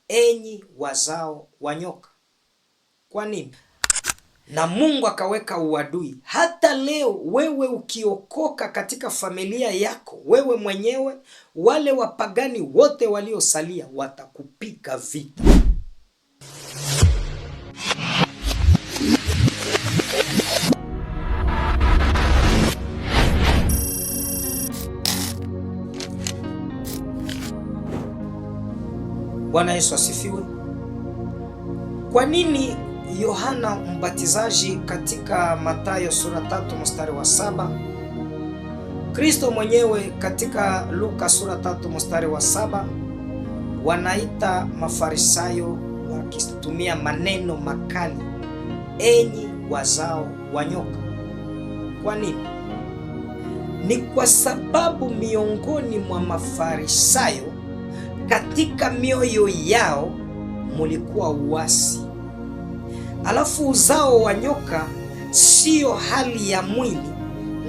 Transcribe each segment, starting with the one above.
enyi wazao wa nyoka. Kwa nini? Na Mungu akaweka uadui. Hata leo wewe ukiokoka katika familia yako, wewe mwenyewe, wale wapagani wote waliosalia watakupiga vita. Bwana Yesu asifiwe. Kwa nini Yohana Mbatizaji katika Mathayo sura 3 mstari wa 7, Kristo mwenyewe katika Luka sura 3 mstari wa 7 wanaita Mafarisayo wakitumia maneno makali, enyi wazao wa nyoka? Kwa nini? Ni kwa sababu miongoni mwa Mafarisayo katika mioyo yao mulikuwa uasi. Alafu uzao wa nyoka siyo hali ya mwili,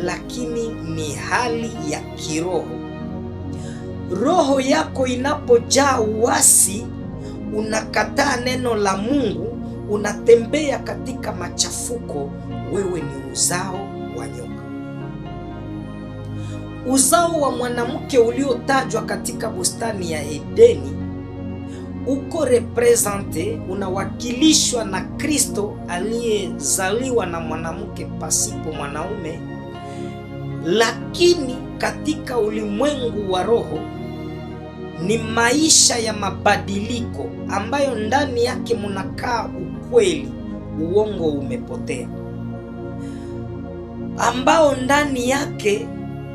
lakini ni hali ya kiroho. Roho yako inapojaa uasi, unakataa neno la Mungu, unatembea katika machafuko, wewe ni uzao wa nyoka. Uzao wa mwanamke uliotajwa katika bustani ya Edeni uko represente, unawakilishwa na Kristo aliyezaliwa na mwanamke pasipo mwanaume, lakini katika ulimwengu wa roho ni maisha ya mabadiliko ambayo ndani yake munakaa ukweli, uongo umepotea, ambao ndani yake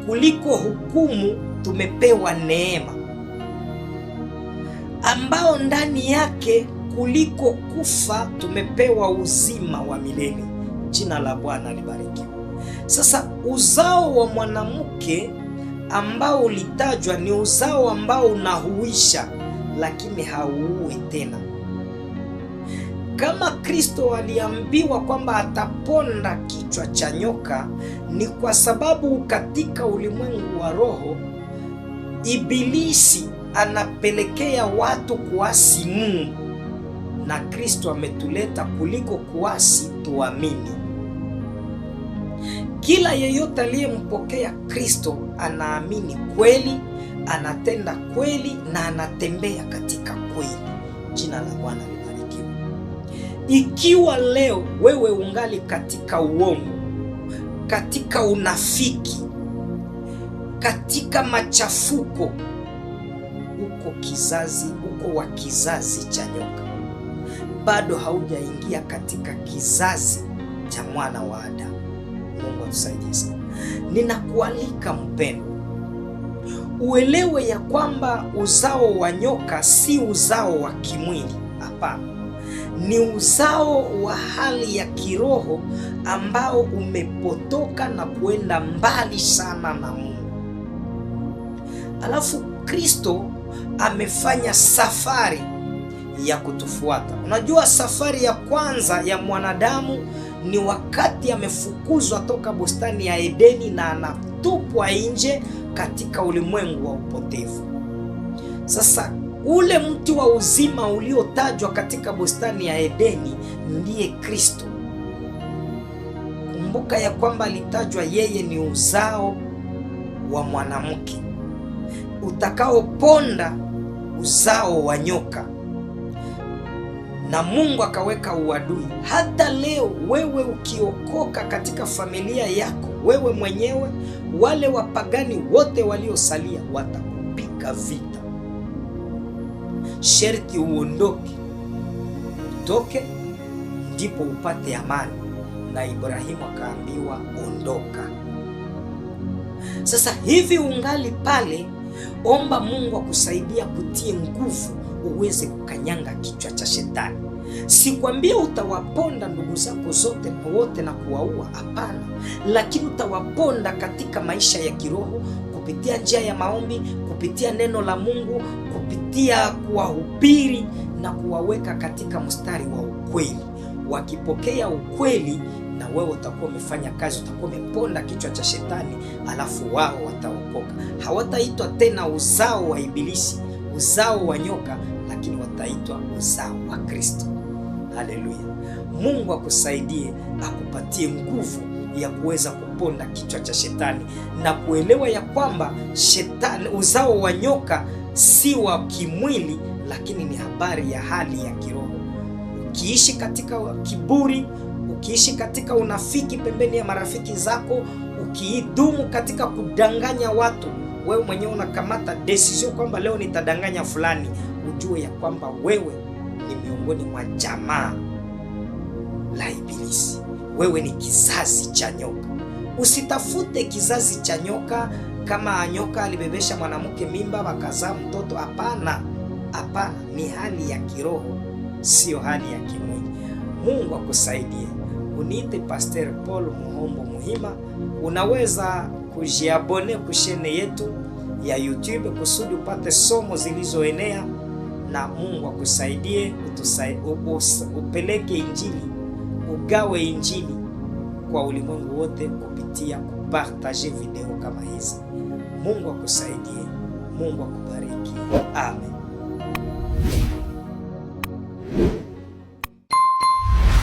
kuliko hukumu tumepewa neema, ambao ndani yake kuliko kufa tumepewa uzima wa milele. Jina la Bwana libarikiwe. Sasa uzao wa mwanamke ambao ulitajwa ni uzao ambao unahuisha, lakini hauui tena. Kama Kristo aliambiwa kwamba ataponda kichwa cha nyoka, ni kwa sababu katika ulimwengu wa roho Ibilisi anapelekea watu kuasi Mungu, na Kristo ametuleta kuliko kuasi tuamini. Kila yeyote aliyempokea Kristo anaamini kweli, anatenda kweli na anatembea katika kweli. Jina la Bwana libarikiwe. Ikiwa leo wewe ungali katika uongo, katika unafiki, katika machafuko, uko wa kizazi cha nyoka, bado haujaingia katika kizazi cha mwana wa Adamu. Mungu atusaidie sana. Ninakualika mpendo, uelewe ya kwamba uzao wa nyoka si uzao wa kimwili. Hapana, ni uzao wa hali ya kiroho ambao umepotoka na kuenda mbali sana na Mungu. Alafu Kristo amefanya safari ya kutufuata. Unajua, safari ya kwanza ya mwanadamu ni wakati amefukuzwa toka bustani ya Edeni na anatupwa nje katika ulimwengu wa upotevu. Sasa ule mti wa uzima uliotajwa katika bustani ya Edeni ndiye Kristo. Kumbuka ya kwamba alitajwa yeye ni uzao wa mwanamke utakaoponda uzao wa nyoka, na Mungu akaweka uadui. Hata leo wewe ukiokoka katika familia yako, wewe mwenyewe, wale wapagani wote waliosalia watakupiga vita. Sherti uondoke, utoke, ndipo upate amani. Na Ibrahimu akaambiwa ondoka. Sasa hivi ungali pale, omba Mungu akusaidia kutie nguvu uweze kukanyanga kichwa cha shetani. Sikwambia utawaponda ndugu zako zote wote na kuwaua, hapana, lakini utawaponda katika maisha ya kiroho kupitia njia ya maombi, kupitia neno la Mungu, kupitia kuwahubiri na kuwaweka katika mstari wa ukweli. Wakipokea ukweli, na wewe utakuwa umefanya kazi, utakuwa umeponda kichwa cha shetani, alafu wao wataokoka. Hawataitwa tena uzao wa Ibilisi, uzao wa nyoka, lakini wataitwa uzao wa Kristo. Haleluya! Mungu akusaidie, akupatie nguvu ya kuweza kuponda kichwa cha shetani na kuelewa ya kwamba shetani, uzao wa nyoka si wa kimwili, lakini ni habari ya hali ya kiroho. Ukiishi katika kiburi, ukiishi katika unafiki pembeni ya marafiki zako, ukiidumu katika kudanganya watu, wewe mwenyewe unakamata decision kwamba leo nitadanganya fulani, ujue ya kwamba wewe ni miongoni mwa jamaa la Ibilisi. Wewe ni kizazi cha nyoka. Usitafute kizazi cha nyoka kama nyoka alibebesha mwanamke mimba wakazaa mtoto. Hapana, hapana, ni hali ya kiroho, sio hali ya kimwili. Mungu akusaidie. Uniite Pastor Paul Muhombo Muhima. Unaweza kujiabone kushene yetu ya YouTube kusudi upate somo zilizoenea, na Mungu akusaidie, upeleke injili, ugawe injili kwa ulimwengu wote kupitia kupartaje video kama hizi. Mungu akusaidie, Mungu akubariki. Amen.